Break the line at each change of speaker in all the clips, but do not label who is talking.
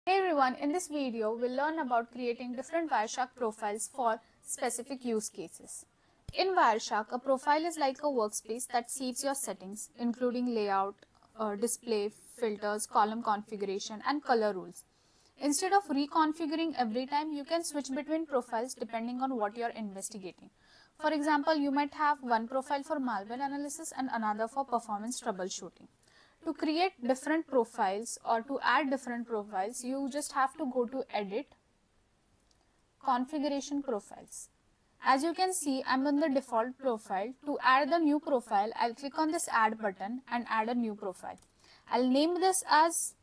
Hey everyone, in this video we'll learn about creating different Wireshark profiles for specific use cases. In Wireshark, a profile is like a workspace that saves your settings, including layout, display, filters, column configuration, and color rules. Instead of reconfiguring every time, you can switch between profiles depending on what you're investigating. For example, you might have one profile for malware analysis and another for performance troubleshooting. To create different profiles or to add different profiles, you just have to go to Edit, Configuration Profiles. As you can see, I'm on the default profile. To add the new profile, I'll click on this Add button and add a new profile. I'll name this as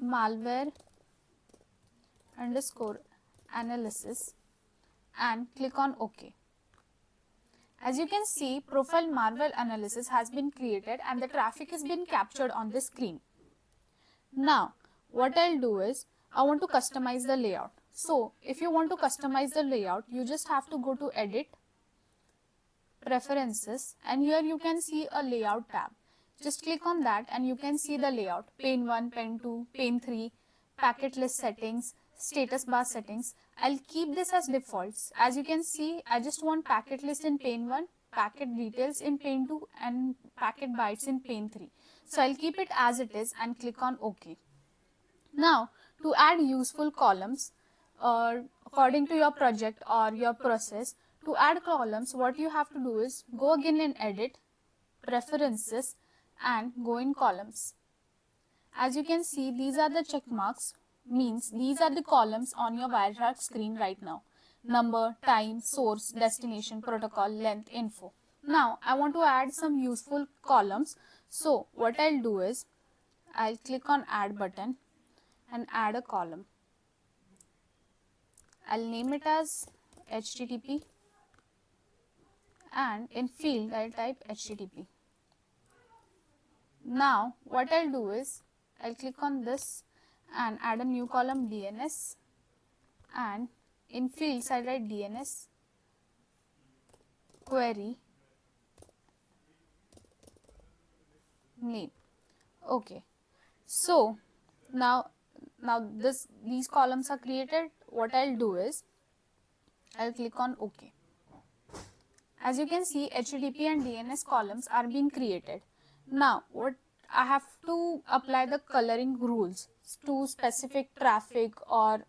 malware underscore analysis and click on OK. As you can see, profile malware analysis has been created and the traffic has been captured on the screen. Now, what I'll do is, I want to customize the layout. So, if you want to customize the layout, you just have to go to Edit, Preferences, and here you can see a Layout tab. Just click on that and you can see the layout, pane 1, pane 2, pane 3, packet list settings, status bar settings. I'll keep this as defaults. As you can see, I just want packet list in pane 1, packet details in pane 2 and packet bytes in pane 3. So I'll keep it as it is and click on OK. Now, to add useful columns according to your project or your process, to add columns, what you have to do is go again in Edit, Preferences, and go in Columns. As you can see, these are the check marks, means these are the columns on your Wireshark screen right now. Number, time, source, destination, protocol, length, info. Now, I want to add some useful columns. So, what I'll do is, I'll click on Add button and add a column. I'll name it as HTTP and in field I'll type HTTP. Now, what I'll do is, I'll click on this and add a new column DNS and in fields I'll write DNS query name. Okay, so now these columns are created. What I'll do is, I'll click on OK. As you can see, HTTP and DNS columns are being created. Now, what I have to apply the coloring rules to specific traffic or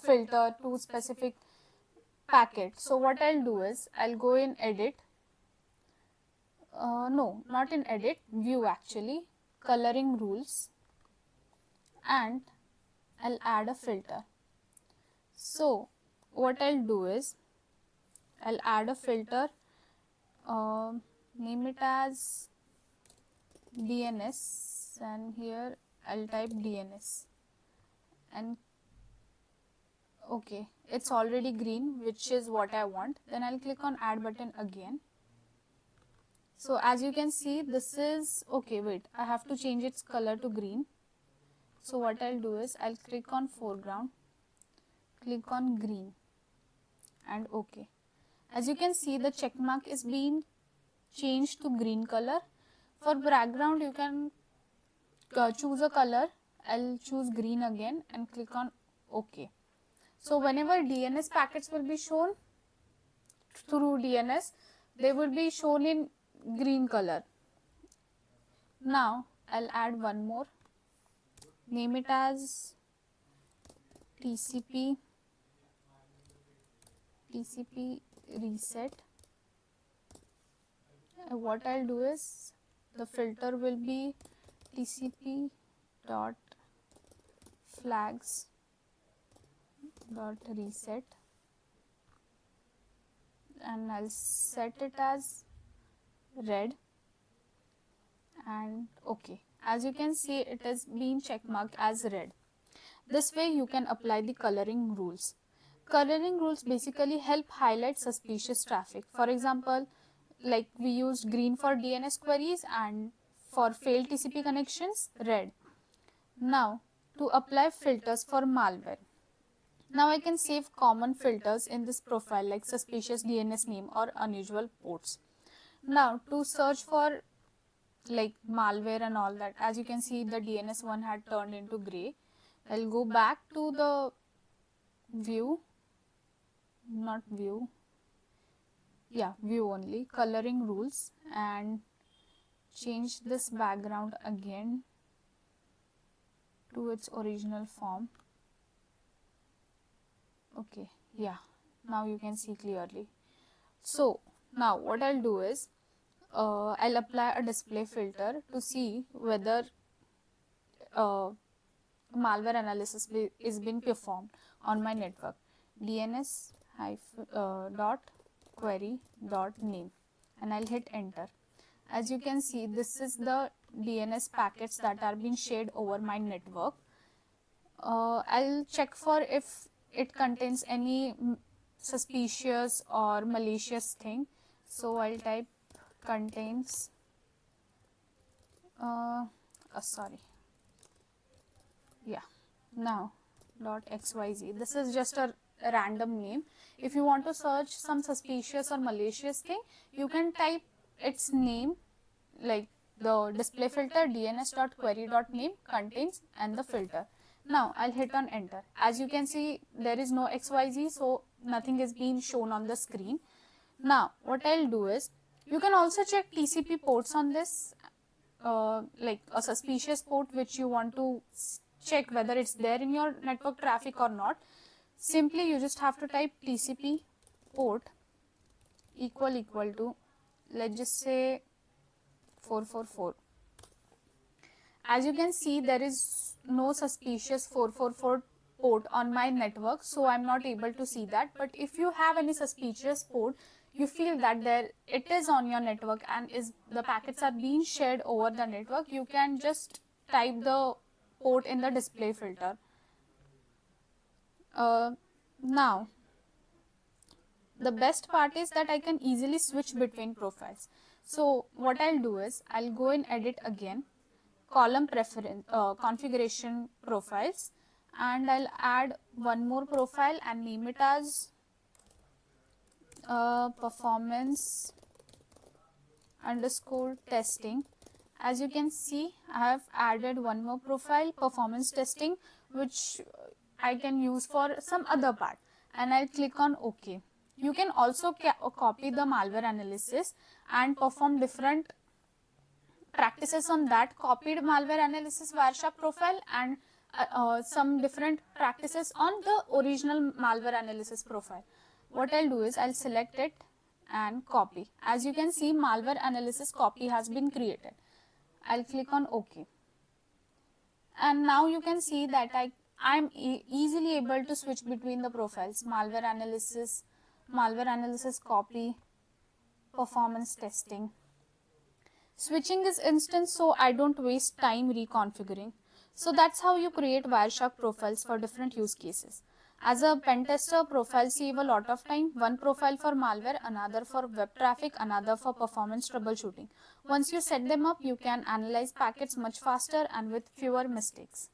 filter to specific packet. So what I'll do is, I'll go in Edit, no, not in Edit, View actually, Coloring Rules, and I'll add a filter. So what I'll do is, I'll add a filter, name it as DNS and here I'll type DNS and okay, it's already green, which is what I want. Then I'll click on Add button again. So as you can see, this is okay. Wait, I have to change its color to green. So what I'll do is, I'll click on foreground, click on green and OK. As you can see, the check mark is being changed to green color. For background, you can choose a color. I'll choose green again and click on OK. So whenever DNS packets will be shown through DNS, they will be shown in green color. Now I'll add one more. Name it as TCP reset. And what I'll do is, the filter will be TCP dot flags dot reset and I'll set it as red and OK. As you can see, it is being checkmarked as red. This way you can apply the coloring rules. Coloring rules basically help highlight suspicious traffic. For example, like we used green for DNS queries and for failed TCP connections, red. Now, to apply filters for malware. Now I can save common filters in this profile like suspicious DNS name or unusual ports. Now, to search for like malware and all that, as you can see, the DNS one had turned into gray. I'll go back to the view, not view, yeah, view only, coloring rules, and change this background again to its original form. Okay, yeah, now you can see clearly. So now what I'll do is I'll apply a display filter to see whether malware analysis is being performed on my network. DNS dot query dot name, and I'll hit enter. As you can see, this is the DNS packets that are being shared over my network. I'll check for if it contains any suspicious or malicious thing. So I'll type contains sorry, yeah, now .xyz. This is just a random name. If you want to search some suspicious or malicious thing, you can type its name, like the display filter dns.query.name contains and the filter. Now I'll hit on enter. As you can see, there is no xyz, so nothing is being shown on the screen. Now what I'll do is, you can also check TCP ports on this, like a suspicious port which you want to check whether it's there in your network traffic or not. Simply you just have to type TCP port equal to, let's just say 444. As you can see, there is no suspicious 444 port on my network, so I'm not able to see that. But if you have any suspicious port, you feel that there it is on your network and the packets are being shared over the network, you can just type the port in the display filter. Now the best part is that I can easily switch between profiles. So what I'll do is, I'll go in edit again, column preference, configuration profiles, and I'll add one more profile and name it as performance underscore testing. As you can see, I have added one more profile, performance testing, which I can use for some other part, and I'll click on OK. You can also copy the malware analysis and perform different practices on that copied malware analysis Wireshark profile, and some different practices on the original malware analysis profile. What I'll do is, I'll select it and copy. As you can see, malware analysis copy has been created. I'll click on OK. And now you can see that I'm easily able to switch between the profiles: malware analysis copy, performance testing. Switching is instant, so I don't waste time reconfiguring. So that's how you create Wireshark profiles for different use cases. As a pen tester, profiles save a lot of time. One profile for malware, another for web traffic, another for performance troubleshooting. Once you set them up, you can analyze packets much faster and with fewer mistakes.